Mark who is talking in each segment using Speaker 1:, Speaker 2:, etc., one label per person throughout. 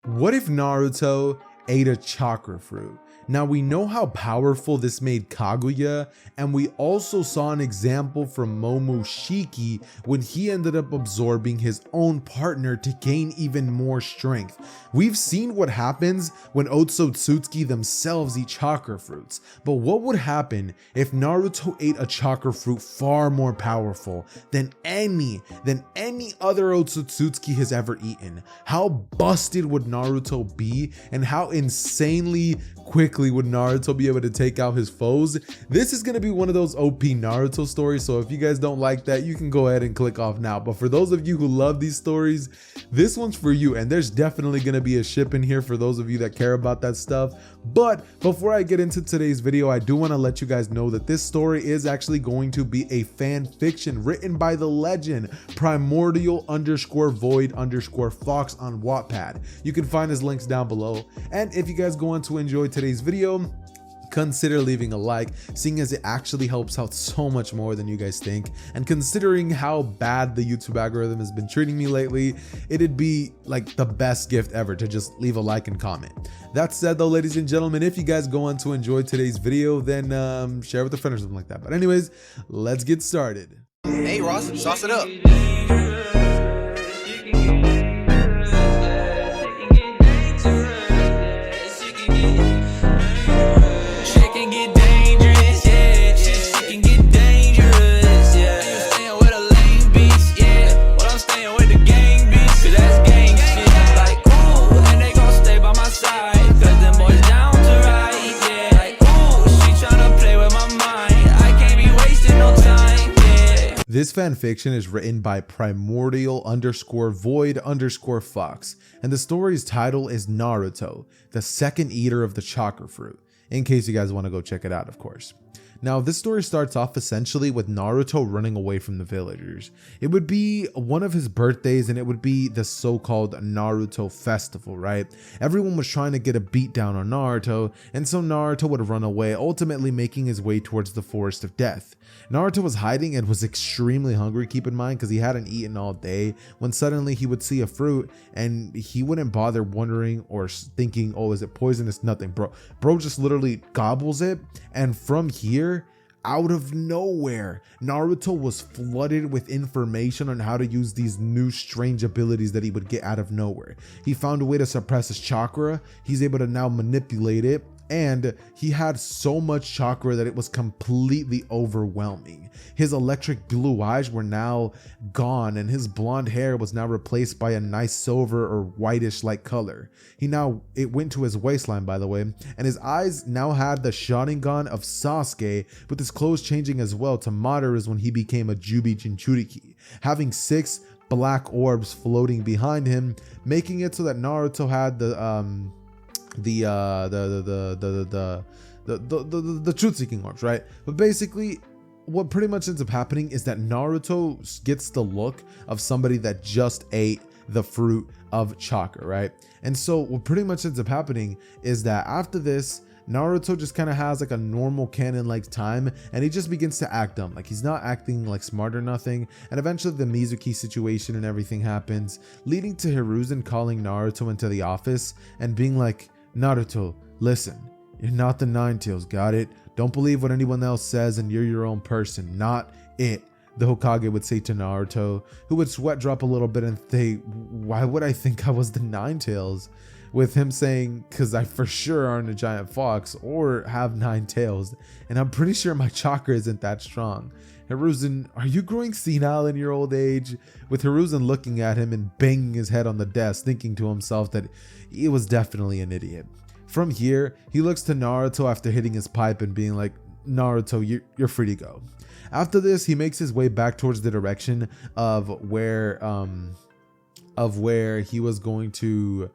Speaker 1: What if Naruto ate a chakra fruit? Now we know how powerful this made Kaguya, and we also saw an example from Momoshiki when he ended up absorbing his own partner to gain even more strength. We've seen what happens when Otsutsuki themselves eat chakra fruits, but what would happen if Naruto ate a chakra fruit far more powerful than any other Otsutsuki has ever eaten? How busted would Naruto be, and how insanely quickly would Naruto be able to take out his foes? This is going to be one of those OP Naruto stories, so if you guys don't like that, you can go ahead and click off now. But for those of you who love these stories, this one's for you, and there's definitely going to be a ship in here for those of you that care about that stuff. But before I get into today's video, I do want to let you guys know that this story is actually going to be a fan fiction written by the legend Primordial_Void_Fox on Wattpad. You can find his links down below, and if you guys go on to enjoy today's video, consider leaving a like, seeing as it actually helps out so much more than you guys think. And considering how bad the YouTube algorithm has been treating me lately, it'd be like the best gift ever to just leave a like and comment. That said though, ladies and gentlemen, if you guys go on to enjoy today's video, then share with a friend or something like that. But anyways, let's get started.
Speaker 2: Hey Ross, sauce it up.
Speaker 1: This fanfiction is written by Primordial_Void_Fox, and the story's title is Naruto, the second eater of the chakra fruit, in case you guys want to go check it out, of course. Now, this story starts off essentially with Naruto running away from the villagers. It would be one of his birthdays, and it would be the so-called Naruto festival, right? Everyone was trying to get a beat down on Naruto, and so Naruto would run away, ultimately making his way towards the Forest of Death. Naruto was hiding and was extremely hungry, keep in mind, because he hadn't eaten all day, when suddenly he would see a fruit, and he wouldn't bother wondering or thinking, oh, is it poisonous? Nothing, bro just literally gobbles it, and from here, out of nowhere, Naruto was flooded with information on how to use these new strange abilities that he would get out of nowhere. He found a way to suppress his chakra. He's able to now manipulate it, and he had so much chakra that it was completely overwhelming. His electric blue eyes were now gone, and his blonde hair was now replaced by a nice silver or whitish like color. It went to his waistline, by the way, and his eyes now had the Sharingan of Sasuke, with his clothes changing as well to Madara's when he became a Jubi Jinchuriki, having 6 black orbs floating behind him, making it so that Naruto had the truth-seeking orbs, right? But basically, what pretty much ends up happening is that Naruto gets the look of somebody that just ate the fruit of chakra, right? And so what pretty much ends up happening is that after this, Naruto just kind of has like a normal canon-like time, and he just begins to act dumb. Like, he's not acting like smart or nothing, and eventually the Mizuki situation and everything happens, leading to Hiruzen calling Naruto into the office and being like, Naruto, listen, you're not the Nine Tails, got it? Don't believe what anyone else says, and you're your own person, not it. The Hokage would say to Naruto, who would sweat drop a little bit and say, why would I think I was the Nine Tails? With him saying, because I for sure aren't a giant fox or have 9 tails, and I'm pretty sure my chakra isn't that strong. Hiruzen, are you growing senile in your old age? With Hiruzen looking at him and banging his head on the desk, thinking to himself that he was definitely an idiot. From here, he looks to Naruto after hitting his pipe and being like, Naruto, you're free to go. After this, he makes his way back towards the direction of where he was going to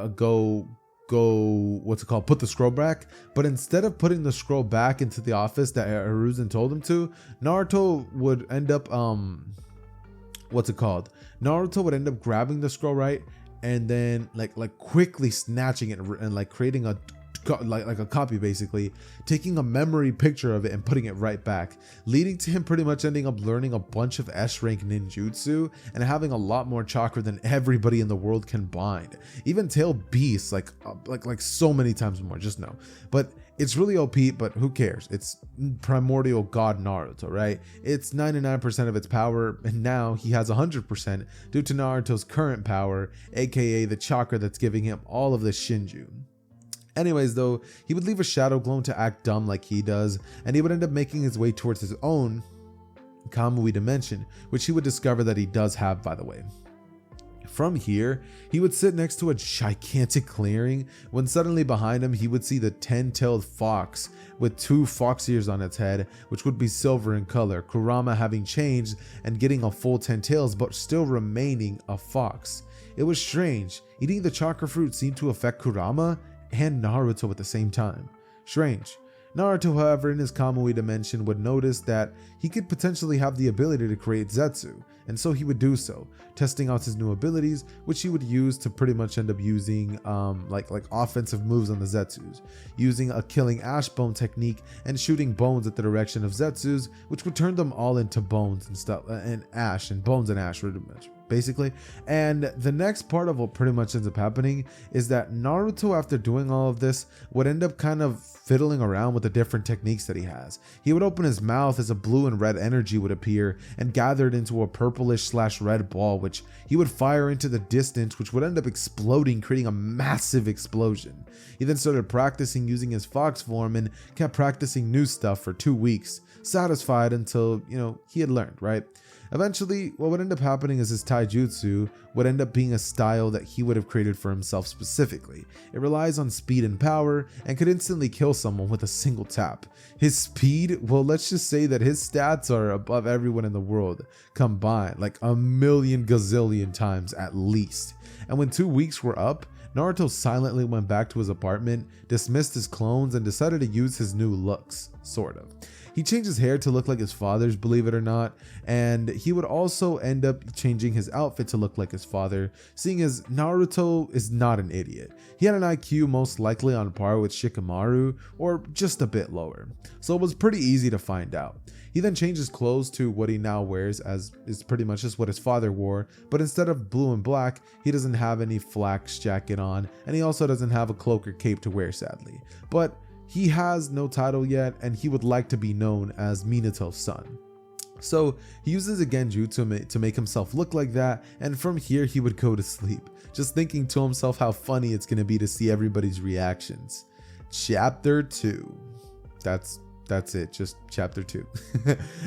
Speaker 1: go put the scroll back. But instead of putting the scroll back into the office that Hiruzen told him to, Naruto would end up Naruto would end up grabbing the scroll, right, and then like quickly snatching it and like creating a like a copy basically, taking a memory picture of it and putting it right back, leading to him pretty much ending up learning a bunch of S-rank ninjutsu and having a lot more chakra than everybody in the world combined. Even tail beasts like so many times more, just know. But it's really OP, but who cares? It's primordial god Naruto, right? It's 99% of its power, and now he has 100% due to Naruto's current power, aka the chakra that's giving him all of this Shinju. Anyways though, he would leave a shadow clone to act dumb like he does, and he would end up making his way towards his own Kamui dimension, which he would discover that he does have, by the way. From here, he would sit next to a gigantic clearing when suddenly behind him he would see the 10-tailed fox with 2 fox ears on its head, which would be silver in color, Kurama having changed and getting a full 10 tails but still remaining a fox. It was strange, eating the chakra fruit seemed to affect Kurama and Naruto at the same time. Strange. Naruto, however, in his Kamui dimension would notice that he could potentially have the ability to create Zetsu, and so he would do so, testing out his new abilities, which he would use to pretty much end up using like offensive moves on the Zetsus, using a killing ash bone technique and shooting bones at the direction of Zetsus, which would turn them all into bones and stuff, and ash and bones and ash basically. And the next part of what pretty much ends up happening is that Naruto, after doing all of this, would end up kind of fiddling around with the different techniques that he has. He would open his mouth as a blue and red energy would appear and gathered into a purplish/red ball, which he would fire into the distance, which would end up exploding, creating a massive explosion. He then started practicing using his fox form and kept practicing new stuff for 2 weeks, satisfied until, he had learned, right? Eventually, what would end up happening is his taijutsu would end up being a style that he would have created for himself specifically. It relies on speed and power and could instantly kill someone with a single tap. His speed, well, let's just say that his stats are above everyone in the world combined, like a million gazillion times at least. And when 2 weeks were up, Naruto silently went back to his apartment, dismissed his clones, and decided to use his new looks, sort of. He changed his hair to look like his father's, believe it or not, and he would also end up changing his outfit to look like his father, seeing as Naruto is not an idiot. He had an IQ most likely on par with Shikamaru, or just a bit lower, so it was pretty easy to find out. He then changed his clothes to what he now wears, as is pretty much just what his father wore, but instead of blue and black, he doesn't have any flax jacket on, and he also doesn't have a cloak or cape to wear, sadly. But he has no title yet, and he would like to be known as Minato's son. So he uses a genjutsu to make himself look like that, and from here he would go to sleep, just thinking to himself how funny it's going to be to see everybody's reactions. Chapter 2. That's it, just chapter 2.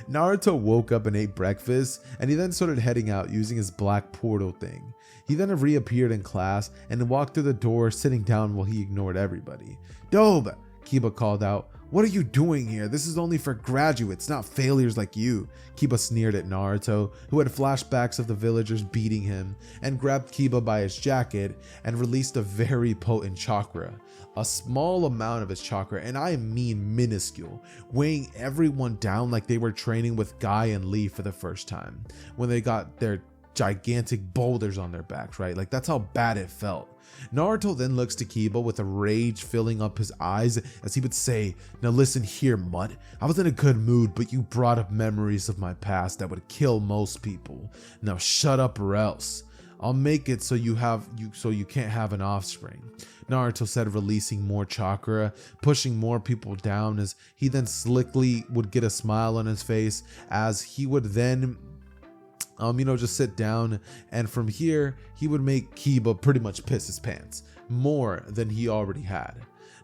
Speaker 1: Naruto woke up and ate breakfast, and he then started heading out using his black portal thing. He then reappeared in class and walked through the door, sitting down while he ignored everybody. "Dobe!" Kiba called out. "What are you doing here? This is only for graduates, not failures like you." Kiba sneered at Naruto, who had flashbacks of the villagers beating him, and grabbed Kiba by his jacket and released a very potent chakra. A small amount of his chakra, and I mean minuscule, weighing everyone down like they were training with Guy and Lee for the first time, when they got their gigantic boulders on their backs, right? Like, that's how bad it felt. Naruto then looks to Kiba with a rage filling up his eyes as he would say, "Now listen here, mutt. I was in a good mood, but you brought up memories of my past that would kill most people. Now shut up or else. I'll make it so you can't have an offspring." Naruto said, releasing more chakra, pushing more people down, as he then slickly would get a smile on his face as he would then just sit down, and from here he would make Kiba pretty much piss his pants, more than he already had.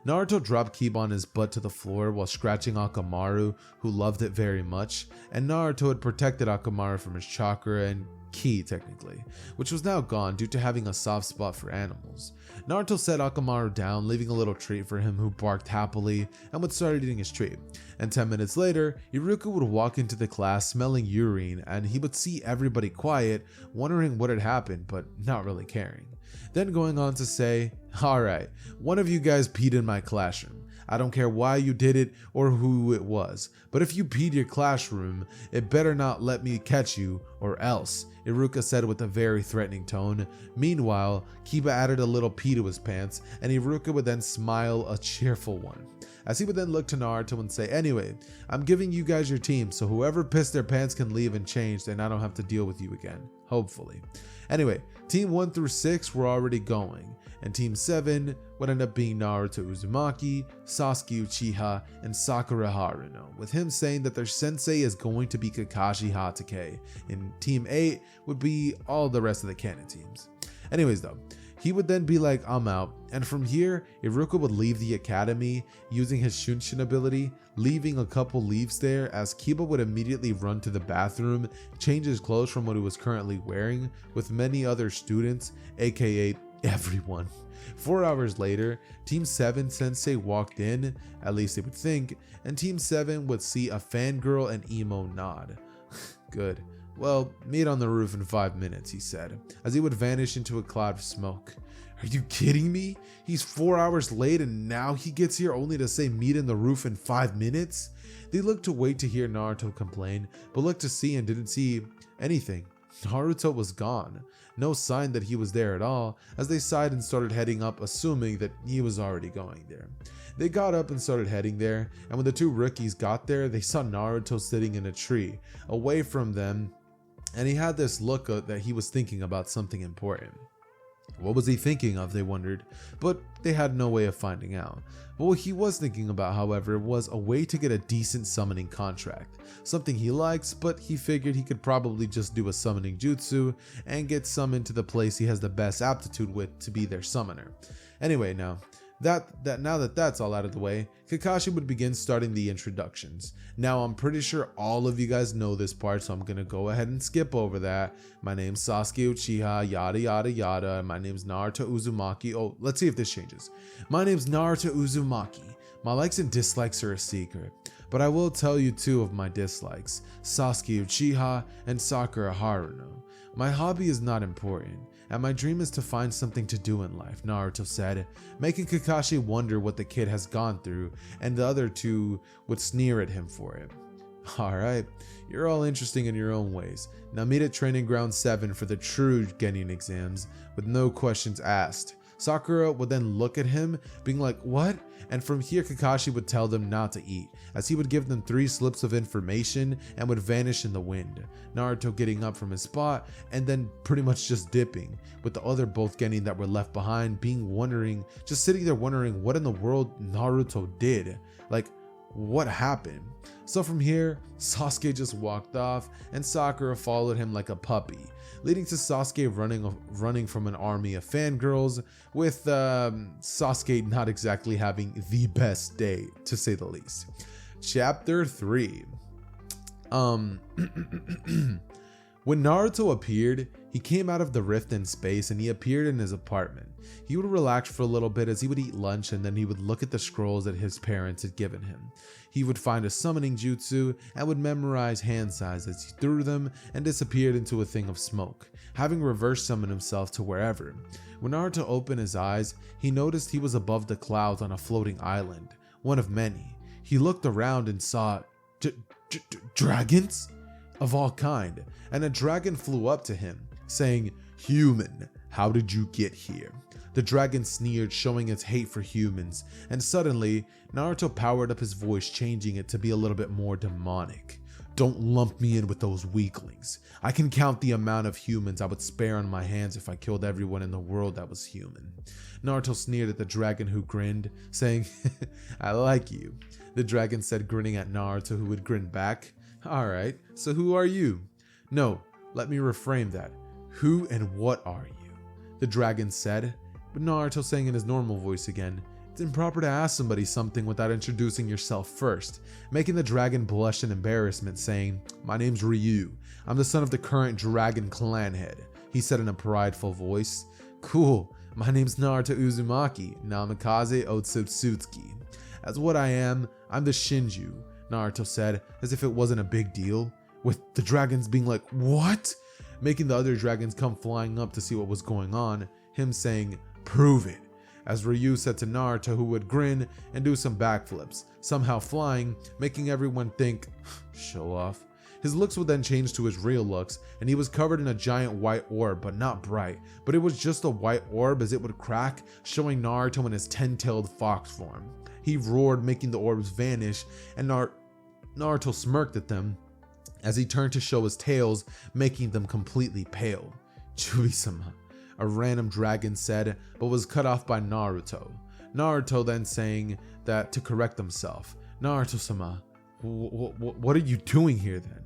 Speaker 1: Naruto dropped Kiba on his butt to the floor while scratching Akamaru, who loved it very much, and Naruto had protected Akamaru from his chakra and ki technically, which was now gone due to having a soft spot for animals. Naruto set Akamaru down, leaving a little treat for him, who barked happily and would start eating his treat. And 10 minutes later, Iruka would walk into the class smelling urine, and he would see everybody quiet, wondering what had happened, but not really caring. then going on to say, "Alright, one of you guys peed in my classroom. I don't care why you did it or who it was, but if you peed your classroom, it better not let me catch you or else," Iruka said with a very threatening tone. Meanwhile, Kiba added a little pee to his pants, and Iruka would then smile a cheerful one, as he would then look to Naruto and say, "Anyway, I'm giving you guys your team, so whoever pissed their pants can leave and change, and I don't have to deal with you again, hopefully." Anyway, team 1 through 6 were already going, and team 7 would end up being Naruto Uzumaki, Sasuke Uchiha, and Sakura Haruno, with him saying that their sensei is going to be Kakashi Hatake, and team 8 would be all the rest of the canon teams. Anyways though, he would then be like, "I'm out," and from here, Iruka would leave the academy using his Shunshin ability, leaving a couple leaves there, as Kiba would immediately run to the bathroom, change his clothes from what he was currently wearing, with many other students, aka everyone. 4 hours later, Team 7 sensei walked in, at least they would think, and Team 7 would see a fangirl and emo nod. Good. "Well, meet on the roof in 5 minutes, he said, as he would vanish into a cloud of smoke. Are you kidding me? He's 4 hours late and now he gets here only to say meet on the roof in 5 minutes? They looked to wait to hear Naruto complain, but looked to see and didn't see anything. Naruto was gone. No sign that he was there at all, as they sighed and started heading up, assuming that he was already going there. They got up and started heading there, and when the two rookies got there, they saw Naruto sitting in a tree, away from them, and he had this look that he was thinking about something important. What was he thinking of, they wondered, but they had no way of finding out. But what he was thinking about, however, was a way to get a decent summoning contract. Something he likes, but he figured he could probably just do a summoning jutsu and get summoned to the place he has the best aptitude with to be their summoner. Anyway, now that that's all out of the way, Kakashi would begin starting the introductions. Now, I'm pretty sure all of you guys know this part, so I'm gonna go ahead and skip over that. My name's Sasuke Uchiha, yada yada yada. My name's Naruto Uzumaki. Oh, let's see if this changes. My name's Naruto Uzumaki. My likes and dislikes are a secret, but I will tell you two of my dislikes, Sasuke Uchiha and Sakura Haruno. My hobby is not important, and my dream is to find something to do in life, Naruto said, making Kakashi wonder what the kid has gone through, and the other two would sneer at him for it. Alright, you're all interesting in your own ways. Now meet at Training Ground 7 for the true Genin exams, with no questions asked. Sakura would then look at him, being like, "What?" And from here, Kakashi would tell them not to eat, as he would give them 3 slips of information and would vanish in the wind. Naruto getting up from his spot and then pretty much just dipping, with the other both Genin that were left behind just sitting there wondering what in the world Naruto did. Like, what happened? So from here, Sasuke just walked off and Sakura followed him like a puppy, leading to Sasuke running from an army of fangirls, with Sasuke not exactly having the best day, to say the least. Chapter 3. When Naruto appeared, he came out of the rift in space and he appeared in his apartment. He would relax for a little bit as he would eat lunch, and then he would look at the scrolls that his parents had given him. He would find a summoning jutsu and would memorize hand size as he threw them and disappeared into a thing of smoke, having reverse summoned himself to wherever. When Naruto opened his eyes, he noticed he was above the clouds on a floating island, one of many. He looked around and saw dragons of all kind, and a dragon flew up to him, saying, "Human, how did you get here?" The dragon sneered, showing its hate for humans, and suddenly, Naruto powered up his voice, changing it to be a little bit more demonic. "Don't lump me in with those weaklings. I can count the amount of humans I would spare on my hands if I killed everyone in the world that was human." Naruto sneered at the dragon, who grinned, saying, "I like you." The dragon said, grinning at Naruto, who would grin back. "Alright, so who are you?" "No, let me reframe that. Who and what are you?" the dragon said. But Naruto saying in his normal voice again, "It's improper to ask somebody something without introducing yourself first," making the dragon blush in embarrassment, saying, "My name's Ryu. I'm the son of the current dragon clan head," he said in a prideful voice. "Cool, my name's Naruto Uzumaki, Namikaze Otsutsuki. As what I am, I'm the Shinju," Naruto said, as if it wasn't a big deal, with the dragons being like, "What?" making the other dragons come flying up to see what was going on. him saying, "Prove it," as Ryu said to Naruto, who would grin and do some backflips, somehow flying, making everyone think, show off. His looks would then change to his real looks, and he was covered in a giant white orb, but not bright, but it was just a white orb as it would crack, showing Naruto in his 10-tailed fox form. He roared, making the orbs vanish, and Naruto smirked at them as he turned to show his tails, making them completely pale. "Jubi-sama," a random dragon said, but was cut off by Naruto. Naruto then saying that to correct himself. "Naruto-sama, what are you doing here then?"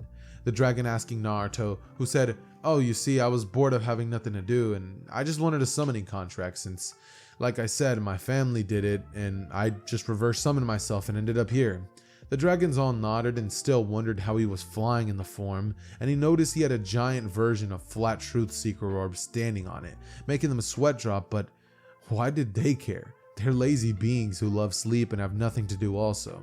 Speaker 1: The dragon asking Naruto, who said, "Oh, you see, I was bored of having nothing to do, and I just wanted a summoning contract since, like I said, my family did it, and I just reverse summoned myself and ended up here." The dragons all nodded and still wondered how he was flying in the form, and he noticed he had a giant version of Flat Truth Seeker Orb standing on it, making them sweat drop, but why did they care? They're lazy beings who love sleep and have nothing to do also.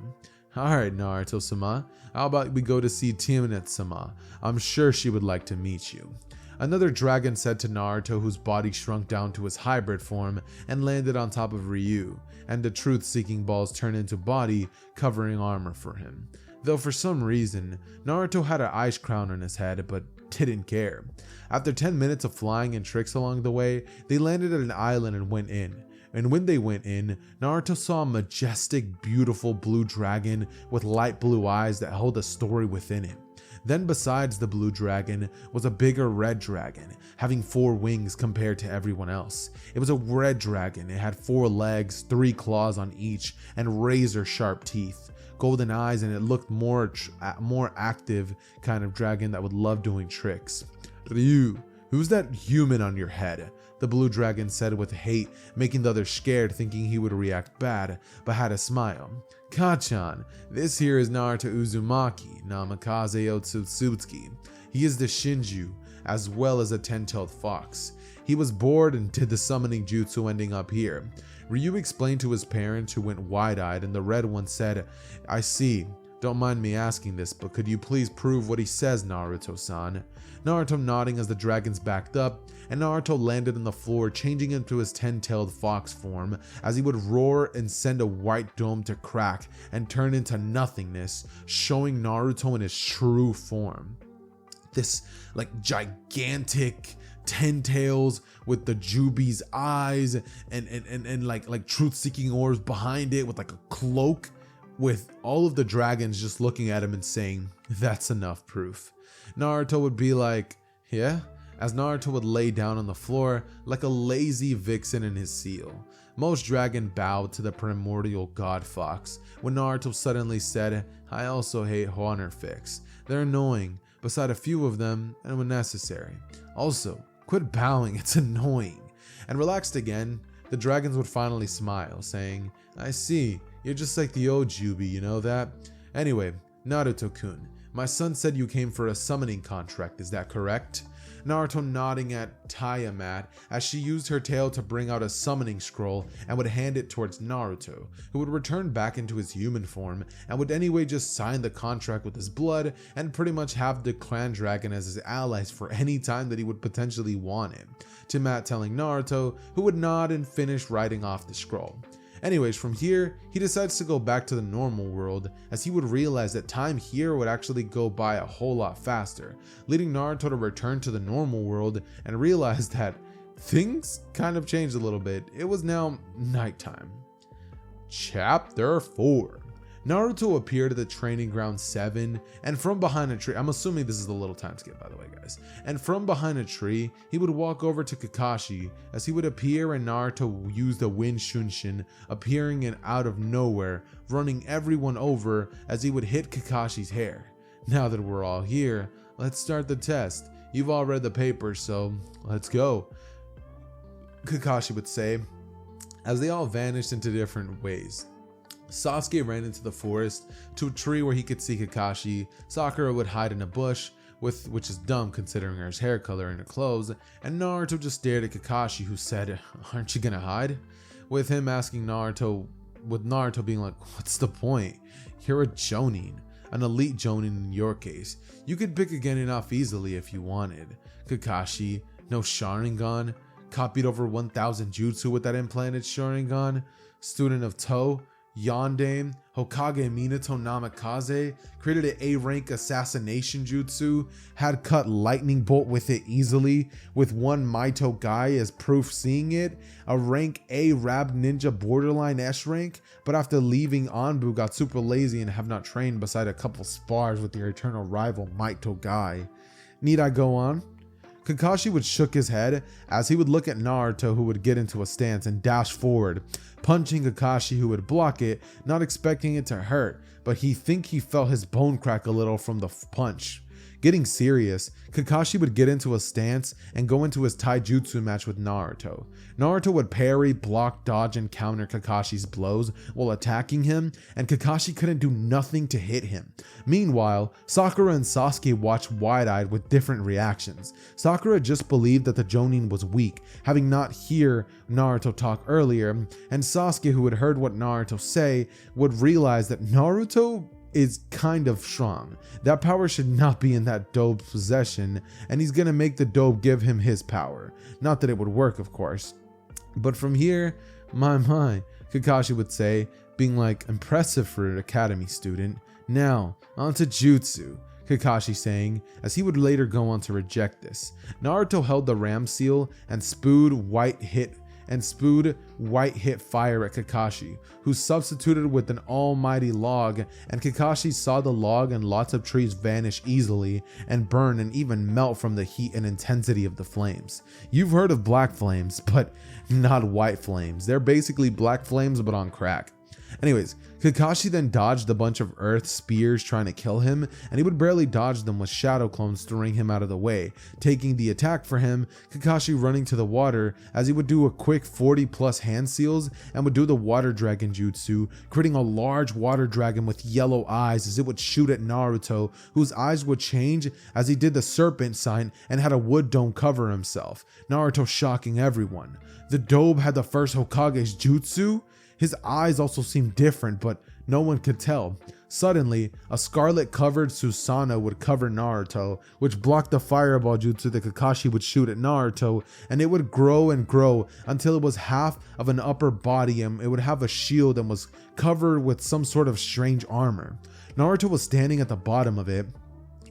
Speaker 1: "Alright, Naruto-sama, how about we go to see Timonet-sama? I'm sure she would like to meet you." Another dragon said to Naruto, whose body shrunk down to his hybrid form and landed on top of Ryu, and the truth-seeking balls turned into body, covering armor for him. Though for some reason, Naruto had an ice crown on his head, but didn't care. After 10 minutes of flying and tricks along the way, they landed at an island and went in. And when they went in, Naruto saw a majestic, beautiful blue dragon with light blue eyes that held a story within it. Then besides the blue dragon was a bigger red dragon, having 4 wings compared to everyone else. It was a red dragon. It had 4 legs, 3 claws on each, and razor sharp teeth, golden eyes, and it looked more active kind of dragon that would love doing tricks. "Ryu, who's that human on your head?" the blue dragon said with hate, making the others scared, thinking he would react bad, but had a smile. "Kachan, this here is Naruto Uzumaki, Namikaze Otsutsuki. He is the Shinju, as well as a 10-tailed fox. He was bored and did the summoning jutsu ending up here." Ryu explained to his parents, who went wide-eyed, and the red one said, "I see. Don't mind me asking this, but could you please prove what he says, Naruto-san?" Naruto nodding as the dragons backed up, and Naruto landed on the floor, changing into his 10-tailed fox form as he would roar and send a white dome to crack and turn into nothingness, showing Naruto in his true form. This gigantic 10 tails with the Jubi's eyes and like truth-seeking orbs behind it with like a cloak, with all of the dragons just looking at him and saying, "That's enough proof." Naruto would be like, "Yeah?" as Naruto would lay down on the floor like a lazy vixen in his seal. Most dragon bowed to the primordial god fox when Naruto suddenly said, "I also hate Honor Fix. They're annoying, beside a few of them, and when necessary. Also, quit bowing, it's annoying." And relaxed again, the dragons would finally smile, saying, "I see, you're just like the old Jubi, you know that? Anyway, Naruto-kun, my son said you came for a summoning contract, is that correct?" Naruto nodding at Tiamat as she used her tail to bring out a summoning scroll and would hand it towards Naruto, who would return back into his human form and would anyway just sign the contract with his blood and pretty much have the clan dragon as his allies for any time that he would potentially want it. Tiamat telling Naruto, who would nod and finish writing off the scroll. Anyways, from here, he decides to go back to the normal world as he would realize that time here would actually go by a whole lot faster, leading Naruto to return to the normal world and realize that things kind of changed a little bit. It was now nighttime. Chapter 4. Naruto appeared at the training ground 7, and from behind a tree, I'm assuming this is a little time skip by the way guys, and from behind a tree, he would walk over to Kakashi as he would appear and Naruto used a wind shunshin, appearing in out of nowhere, running everyone over as he would hit Kakashi's hair. "Now that we're all here, let's start the test. You've all read the paper, so let's go," Kakashi would say, as they all vanished into different ways. Sasuke ran into the forest to a tree where he could see Kakashi. Sakura would hide in a bush, which is dumb considering her hair color and her clothes, and Naruto just stared at Kakashi, who said, "Aren't you gonna hide?" with Naruto being like, "What's the point? You're a Jonin, an elite Jonin in your case. You could pick again enough easily if you wanted." Kakashi, "No Sharingan?" copied over 1,000 jutsu with that implanted Sharingan, student of To, Yondaime, Hokage Minato Namikaze, created an A-rank assassination jutsu, had cut lightning bolt with it easily, with one Maito guy as proof seeing it, a rank A Rab Ninja borderline S rank, but after leaving Anbu got super lazy and have not trained beside a couple spars with their eternal rival Maito guy. Need I go on? Kakashi would shook his head as he would look at Naruto, who would get into a stance and dash forward, punching Kakashi, who would block it, not expecting it to hurt, but he felt his bone crack a little from the punch. Getting serious, Kakashi would get into a stance and go into his taijutsu match with Naruto. Naruto would parry, block, dodge, and counter Kakashi's blows while attacking him, and Kakashi couldn't do nothing to hit him. Meanwhile, Sakura and Sasuke watched wide-eyed with different reactions. Sakura just believed that the Jonin was weak, having not heard Naruto talk earlier, and Sasuke, who had heard what Naruto say, would realize that Naruto is kind of strong. That power should not be in that dope's possession, and he's gonna make the dope give him his power. Not that it would work, of course. But from here, my, Kakashi would say, being like, impressive for an academy student. Now, onto jutsu, Kakashi saying, as he would later go on to reject this. Naruto held the ram seal and spewed white hit fire at Kakashi, who substituted with an almighty log, and Kakashi saw the log and lots of trees vanish easily and burn and even melt from the heat and intensity of the flames. You've heard of black flames, but not white flames. They're basically black flames but on crack. Anyways, Kakashi then dodged a bunch of earth spears trying to kill him, and he would barely dodge them with shadow clones throwing him out of the way, taking the attack for him, Kakashi running to the water as he would do a quick 40 plus hand seals and would do the water dragon jutsu, creating a large water dragon with yellow eyes as it would shoot at Naruto, whose eyes would change as he did the serpent sign and had a wood dome cover himself, Naruto shocking everyone. The dobe had the first Hokage's jutsu. His eyes also seemed different, but no one could tell. Suddenly, a scarlet-covered Susanoo would cover Naruto, which blocked the fireball jutsu that Kakashi would shoot at Naruto, and it would grow and grow until it was half of an upper body and it would have a shield and was covered with some sort of strange armor. Naruto was standing at the bottom of it,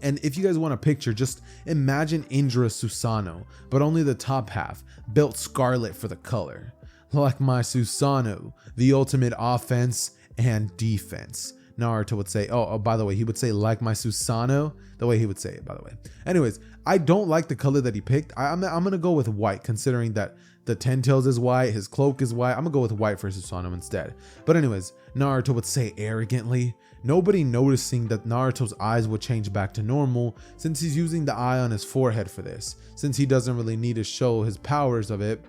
Speaker 1: and if you guys want a picture, just imagine Indra's Susanoo, but only the top half, built scarlet for the color. Like my Susanoo, the ultimate offense and defense. Naruto would say, oh, by the way, he would say like my Susanoo, the way he would say it, by the way. Anyways, I don't like the color that he picked. I'm gonna go with white, considering that the Ten Tails is white, his cloak is white. I'm gonna go with white for Susanoo instead. But anyways, Naruto would say arrogantly, nobody noticing that Naruto's eyes would change back to normal since he's using the eye on his forehead for this, since he doesn't really need to show his powers of it.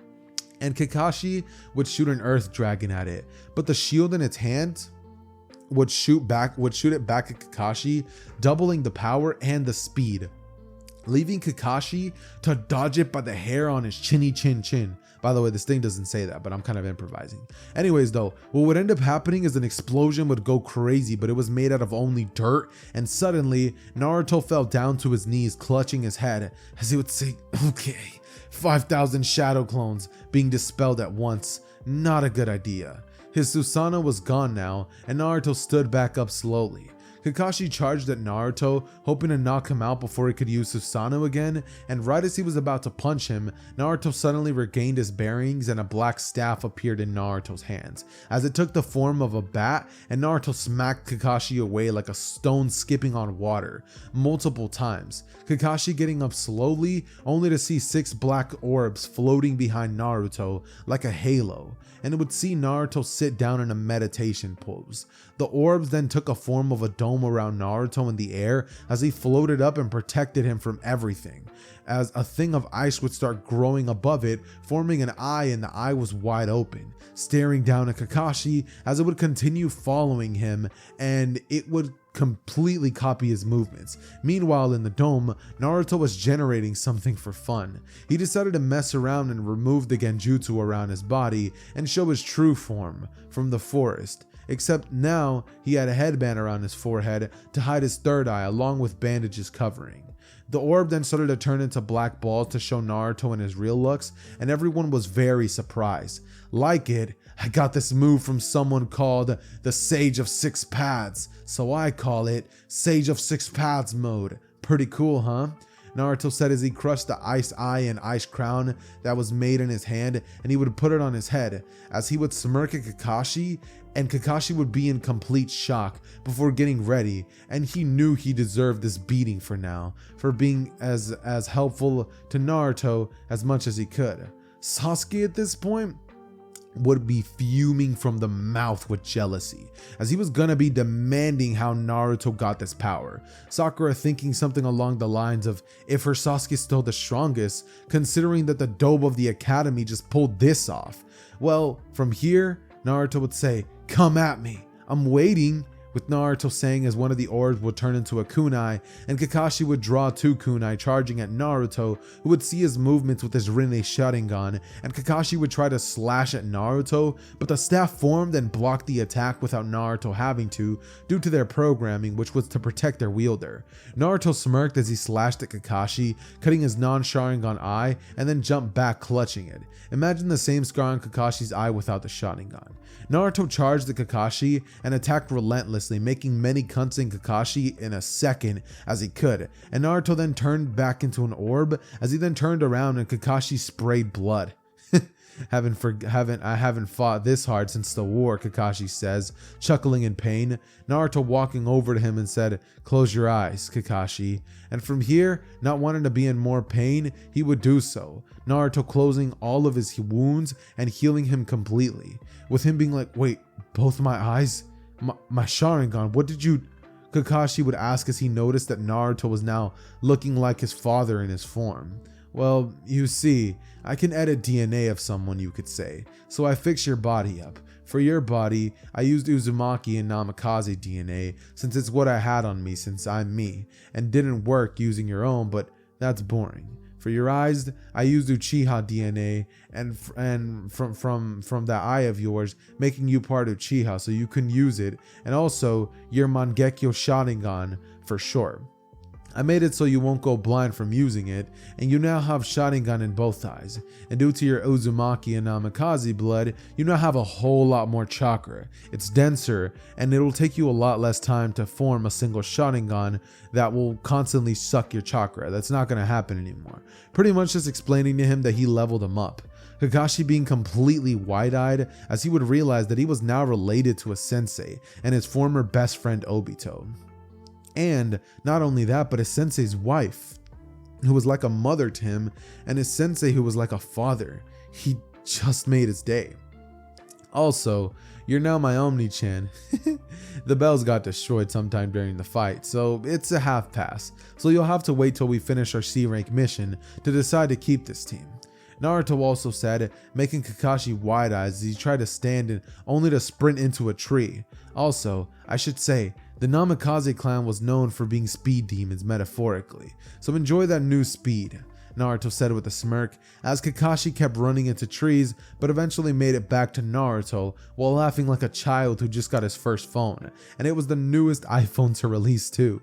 Speaker 1: And Kakashi would shoot an earth dragon at it, but the shield in its hand would shoot it back at Kakashi, doubling the power and the speed, leaving Kakashi to dodge it by the hair on his chinny chin. By the way, this thing doesn't say that, but I'm kind of improvising. Anyways though, what would end up happening is an explosion would go crazy, but it was made out of only dirt, and suddenly Naruto fell down to his knees, clutching his head as he would say, okay, 5,000 shadow clones being dispelled at once. Not a good idea. His Susanoo was gone now, and Naruto stood back up slowly. Kakashi charged at Naruto, hoping to knock him out before he could use Susanoo again, and right as he was about to punch him, Naruto suddenly regained his bearings and a black staff appeared in Naruto's hands, as it took the form of a bat, and Naruto smacked Kakashi away like a stone skipping on water, multiple times. Kakashi getting up slowly, only to see 6 black orbs floating behind Naruto like a halo, and it would see Naruto sit down in a meditation pose. The orbs then took a form of a dome around Naruto in the air as he floated up and protected him from everything, as a thing of ice would start growing above it, forming an eye, and the eye was wide open, staring down at Kakashi as it would continue following him, and it would completely copy his movements. Meanwhile, in the dome, Naruto was generating something for fun. He decided to mess around and remove the genjutsu around his body and show his true form from the forest. Except now he had a headband around his forehead to hide his third eye along with bandages covering. The orb then started to turn into black balls to show Naruto in his real looks, and everyone was very surprised. Like it, I got this move from someone called the Sage of Six Paths, so I call it Sage of Six Paths mode. Pretty cool, huh? Naruto said as he crushed the ice eye and ice crown that was made in his hand, and he would put it on his head, as he would smirk at Kakashi, and Kakashi would be in complete shock before getting ready, and he knew he deserved this beating for now, for being as helpful to Naruto as much as he could. Sasuke at this point would be fuming from the mouth with jealousy, as he was gonna be demanding how Naruto got this power. Sakura thinking something along the lines of, if her Sasuke's still the strongest, considering that the dope of the academy just pulled this off. Well, from here, Naruto would say, "Come at me, I'm waiting," with Naruto saying as one of the orbs would turn into a kunai, and Kakashi would draw 2 kunai charging at Naruto, who would see his movements with his Rinne Sharingan, and Kakashi would try to slash at Naruto, but the staff formed and blocked the attack without Naruto having to, due to their programming, which was to protect their wielder. Naruto smirked as he slashed at Kakashi, cutting his non-Sharingan eye, and then jumped back clutching it. Imagine the same scar on Kakashi's eye without the Sharingan. Naruto charged at Kakashi and attacked relentlessly, making many cuts in Kakashi in a second as he could, and Naruto then turned back into an orb as he then turned around and Kakashi sprayed blood. I haven't fought this hard since the war, Kakashi says, chuckling in pain. Naruto walking over to him and said, "Close your eyes, Kakashi." And from here, not wanting to be in more pain, he would do so. Naruto closing all of his wounds and healing him completely. With him being like, "Wait, both my eyes? My Sharingan, what did you..." Kakashi would ask as he noticed that Naruto was now looking like his father in his form. "Well, you see, I can edit DNA of someone, you could say, so I fix your body up. For your body, I used Uzumaki and Namikaze DNA since it's what I had on me since I'm me, and didn't work using your own, but that's boring. For your eyes, I used Uchiha DNA and from that eye of yours, making you part of Uchiha so you can use it, and also your Mangekyo Sharingan for short. I made it so you won't go blind from using it, and you now have Sharingan in both eyes. And due to your Uzumaki and Namikaze blood, you now have a whole lot more chakra. It's denser, and it'll take you a lot less time to form a single Sharingan that will constantly suck your chakra. That's not going to happen anymore." Pretty much just explaining to him that he leveled him up. Kakashi being completely wide-eyed as he would realize that he was now related to a sensei and his former best friend Obito. And not only that, but his sensei's wife, who was like a mother to him, and his sensei who was like a father. He just made his day. Also, you're now my Omni-chan. The bells got destroyed sometime during the fight, so it's a half pass. So you'll have to wait till we finish our C rank mission to decide to keep this team. Naruto also said, making Kakashi wide-eyed as he tried to stand in only to sprint into a tree. Also, I should say, the Namikaze clan was known for being speed demons metaphorically, so enjoy that new speed, Naruto said with a smirk, as Kakashi kept running into trees but eventually made it back to Naruto while laughing like a child who just got his first phone, and it was the newest iPhone to release too.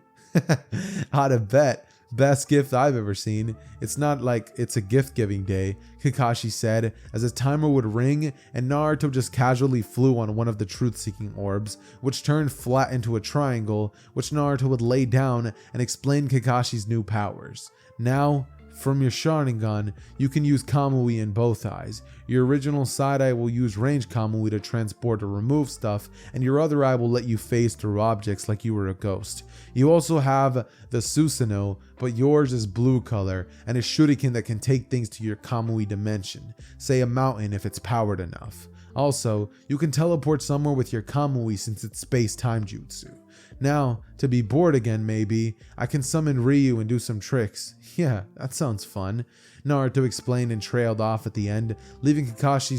Speaker 1: I'd bet. Best gift I've ever seen. It's not like it's a gift giving day, Kakashi said as his timer would ring and Naruto just casually flew on one of the truth seeking orbs, which turned flat into a triangle, which Naruto would lay down and explain Kakashi's new powers. Now, from your Sharingan, you can use Kamui in both eyes. Your original side eye will use range Kamui to transport or remove stuff, and your other eye will let you phase through objects like you were a ghost. You also have the Susanoo, but yours is blue color, and a shuriken that can take things to your Kamui dimension, say a mountain if it's powered enough. Also, you can teleport somewhere with your Kamui since it's space-time jutsu. Now, to be bored again maybe, I can summon Ryu and do some tricks. Yeah, that sounds fun, Naruto explained and trailed off at the end, leaving Kakashi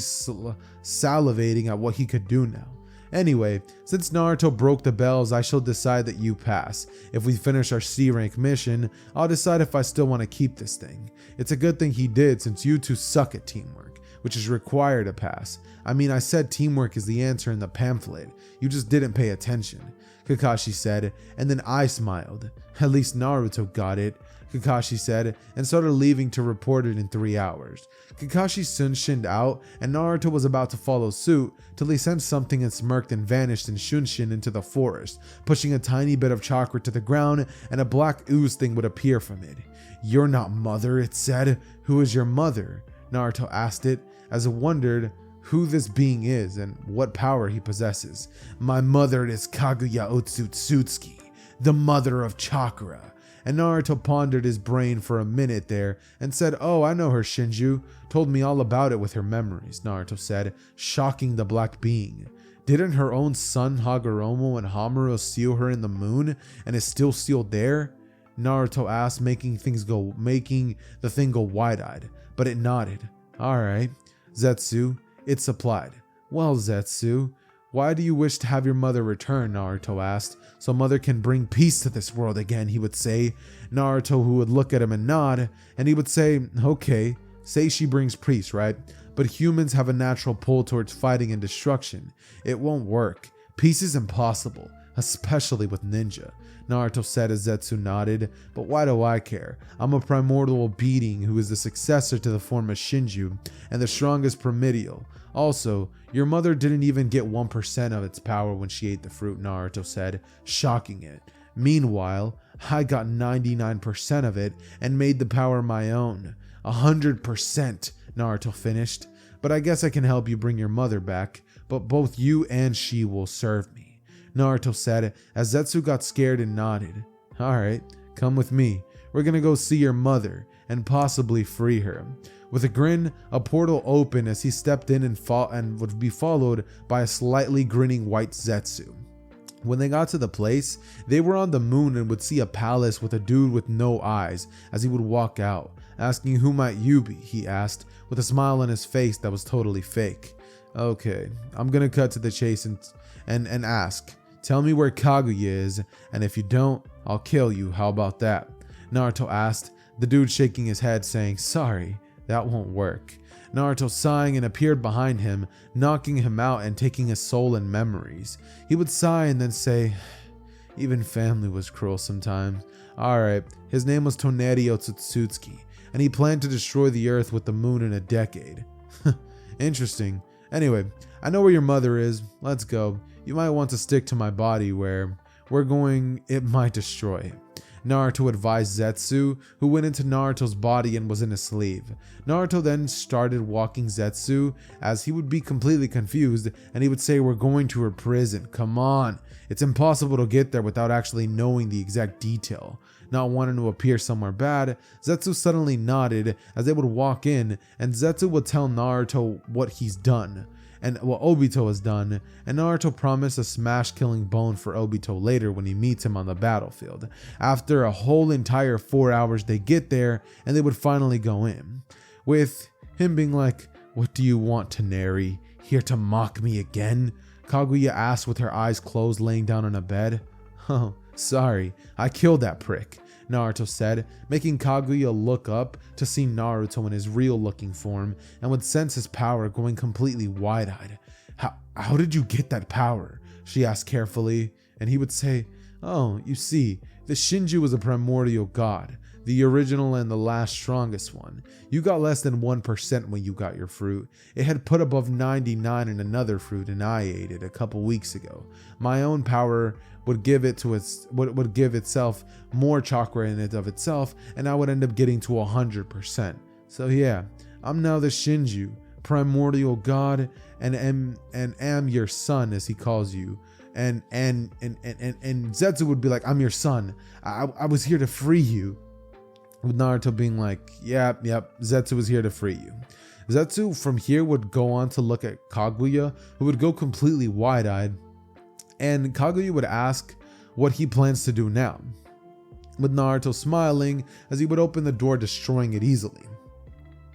Speaker 1: salivating at what he could do now. Anyway, since Naruto broke the bells, I shall decide that you pass. If we finish our C rank mission, I'll decide if I still want to keep this thing. It's a good thing he did since you two suck at teamwork, which is required to pass. I mean, I said teamwork is the answer in the pamphlet. You just didn't pay attention, Kakashi said, and then I smiled. At least Naruto got it. Kakashi said, and started leaving to report it in 3 hours. Kakashi soon shinned out, and Naruto was about to follow suit till he sensed something and smirked and vanished in Shunshin into the forest, pushing a tiny bit of chakra to the ground, and a black ooze thing would appear from it. "You're not mother," it said. "Who is your mother?" Naruto asked it, as it wondered who this being is and what power he possesses. "My mother is Kaguya Otsutsuki, the mother of Chakra." And Naruto pondered his brain for a minute there and said, "Oh, I know her, Shinju. Told me all about it with her memories," Naruto said, shocking the black being. "Didn't her own son Hagoromo and Hamuro seal her in the moon and is still sealed there?" Naruto asked, making the thing go wide-eyed, but it nodded. "Alright, Zetsu, it supplied." "Well, Zetsu, why do you wish to have your mother return?" Naruto asked. "So mother can bring peace to this world again," he would say. Naruto who would look at him and nod, and he would say, "Okay, say she brings peace, right? But humans have a natural pull towards fighting and destruction. It won't work. Peace is impossible, especially with ninja." Naruto said as Zetsu nodded, "But why do I care? I'm a primordial being who is the successor to the form of Shinju and the strongest primordial. Also, your mother didn't even get 1% of its power when she ate the fruit," Naruto said, shocking it. "Meanwhile, I got 99% of it and made the power my own. 100%, Naruto finished. "But I guess I can help you bring your mother back, but both you and she will serve me," Naruto said as Zetsu got scared and nodded. "Alright, come with me. We're gonna go see your mother and possibly free her." With a grin, a portal opened as he stepped in and would be followed by a slightly grinning white Zetsu. When they got to the place, they were on the moon and would see a palace with a dude with no eyes as he would walk out, asking, "Who might you be?" he asked, with a smile on his face that was totally fake. "Okay, I'm gonna cut to the chase and ask, tell me where Kaguya is, and if you don't, I'll kill you. How about that?" Naruto asked, the dude shaking his head saying, "Sorry, that won't work." Naruto sighing and appeared behind him, knocking him out and taking his soul and memories. He would sigh and then say, "Even family was cruel sometimes." Alright, his name was Toneri Otsutsuki, and he planned to destroy the earth with the moon in a decade. Interesting. Anyway, I know where your mother is. Let's go. You might want to stick to my body where we're going, it might destroy it. Naruto advised Zetsu, who went into Naruto's body and was in his sleeve. Naruto then started walking Zetsu as he would be completely confused and he would say, "We're going to her prison. Come on. It's impossible to get there without actually knowing the exact detail." Not wanting to appear somewhere bad, Zetsu suddenly nodded as they would walk in and Zetsu would tell Naruto what he's done and what Obito has done, and Naruto promised a smash-killing bone for Obito later when he meets him on the battlefield. After a whole entire 4 hours, they get there and they would finally go in, with him being like, "What do you want, Toneri? Here to mock me again?" Kaguya asked with her eyes closed, laying down on a bed. "Oh, sorry, I killed that prick," Naruto said, making Kaguya look up to see Naruto in his real looking form and would sense his power going completely wide-eyed. How did you get that power?" she asked carefully, and he would say, "Oh, you see, the Shinju was a primordial god, the original and the last strongest one. You got less than 1% when you got your fruit. It had put above 99 in another fruit and I ate it a couple weeks ago. My own power would give itself more chakra in it of itself, and I would end up getting to 100%. So yeah, I'm now the Shinju, primordial god, and am your son," as he calls you. And Zetsu would be like, "I'm your son. I was here to free you." With Naruto being like, yep, Zetsu was here to free you. Zetsu from here would go on to look at Kaguya, who would go completely wide-eyed, and Kaguya would ask what he plans to do now, with Naruto smiling as he would open the door, destroying it easily.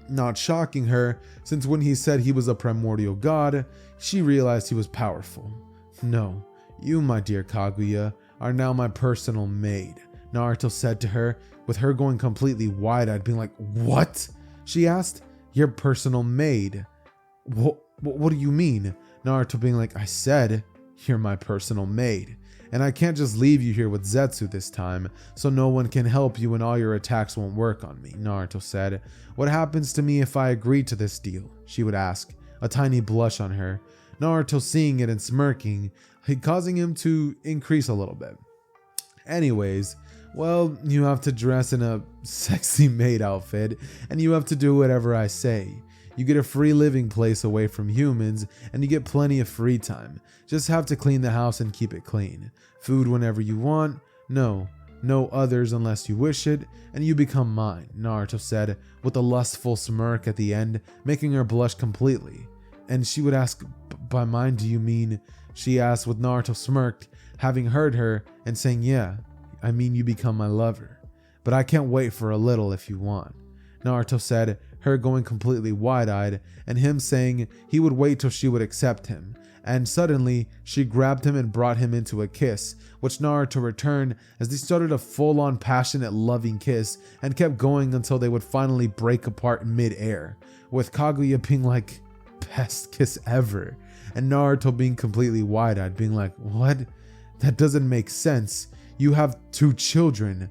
Speaker 1: Not shocking her, since when he said he was a primordial god, she realized he was powerful. "No, you, my dear Kaguya, are now my personal maid," Naruto said to her, with her going completely wide-eyed, being like, "What?" she asked. "Your personal maid." What do you mean?" Naruto being like, "I said You're my personal maid, and I can't just leave you here with Zetsu this time, so no one can help you and all your attacks won't work on me, Naruto said. What happens to me if I agree to this deal? She would ask, a tiny blush on her. Naruto seeing it and smirking, causing him to increase a little bit. Anyways, well, you have to dress in a sexy maid outfit, and you have to do whatever I say. You get a free living place away from humans, and you get plenty of free time. Just have to clean the house and keep it clean. Food whenever you want. No others unless you wish it, and you become mine, Naruto said, with a lustful smirk at the end, making her blush completely. And she would ask, by mine do you mean? She asked with Naruto smirked, having heard her, and saying, yeah, I mean you become my lover. But I can't wait for a little if you want, Naruto said, her going completely wide-eyed, and him saying he would wait till she would accept him. And suddenly, she grabbed him and brought him into a kiss, which Naruto returned as they started a full-on passionate loving kiss and kept going until they would finally break apart mid-air, with Kaguya being like, best kiss ever, and Naruto being completely wide-eyed, being like, what? That doesn't make sense. You have 2 children,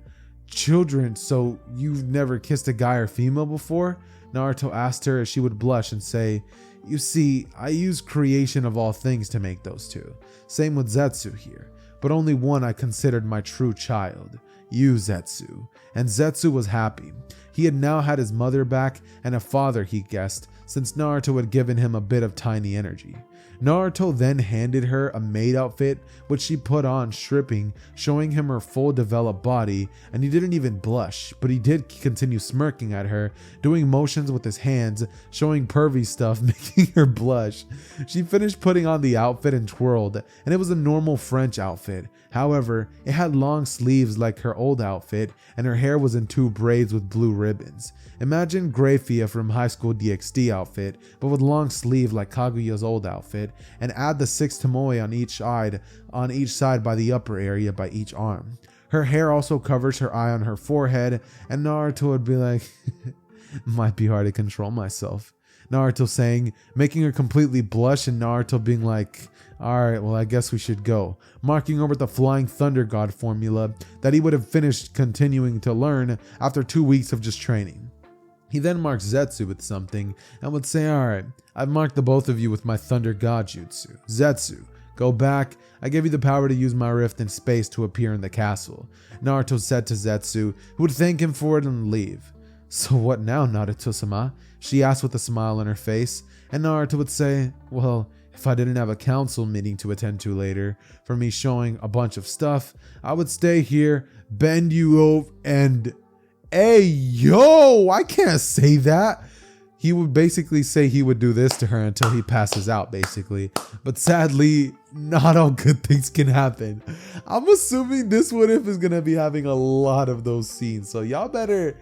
Speaker 1: so you've never kissed a guy or female before? Naruto asked her as she would blush and say, you see, I use creation of all things to make those 2. Same with Zetsu here, but only one I considered my true child, you Zetsu. And Zetsu was happy. He had now had his mother back and a father, he guessed, since Naruto had given him a bit of tiny energy. Naruto then handed her a maid outfit, which she put on, stripping, showing him her full developed body, and he didn't even blush, but he did continue smirking at her, doing motions with his hands, showing pervy stuff, making her blush. She finished putting on the outfit and twirled, and it was a normal French outfit. However, it had long sleeves like her old outfit, and her hair was in 2 braids with blue ribbons. Imagine Grafia from High School DxD outfit, but with long sleeve like Kaguya's old outfit, and add the 6 tomoe on each side by the upper area by each arm. Her hair also covers her eye on her forehead, and Naruto would be like, might be hard to control myself. Naruto saying, making her completely blush, and Naruto being like, alright, well I guess we should go, marking over the Flying Thunder God formula that he would have finished continuing to learn after 2 weeks of just training. He then marks Zetsu with something and would say, alright, I've marked the both of you with my Thunder God Jutsu. Zetsu, go back. I give you the power to use my rift in space to appear in the castle, Naruto said to Zetsu, who would thank him for it and leave. So what now, Naruto-sama? She asked with a smile on her face, and Naruto would say, well, if I didn't have a council meeting to attend to later, for me showing a bunch of stuff, I would stay here, bend you over, and... Hey, yo, I can't say that. He would basically say he would do this to her until he passes out, basically. But sadly, not all good things can happen. I'm assuming this what if is gonna be having a lot of those scenes. So y'all gonna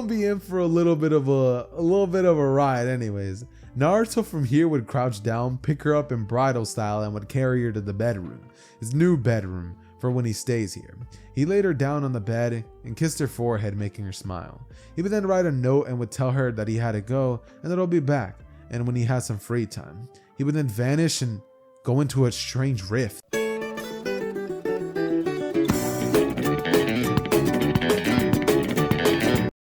Speaker 1: be in for a little bit of a ride anyways. Naruto from here would crouch down, pick her up in bridal style, and would carry her to the bedroom, his new bedroom, for when he stays here. He laid her down on the bed and kissed her forehead, making her smile. He would then write a note and would tell her that he had to go and that he'll be back, and when he had some free time. He would then vanish and go into a strange rift.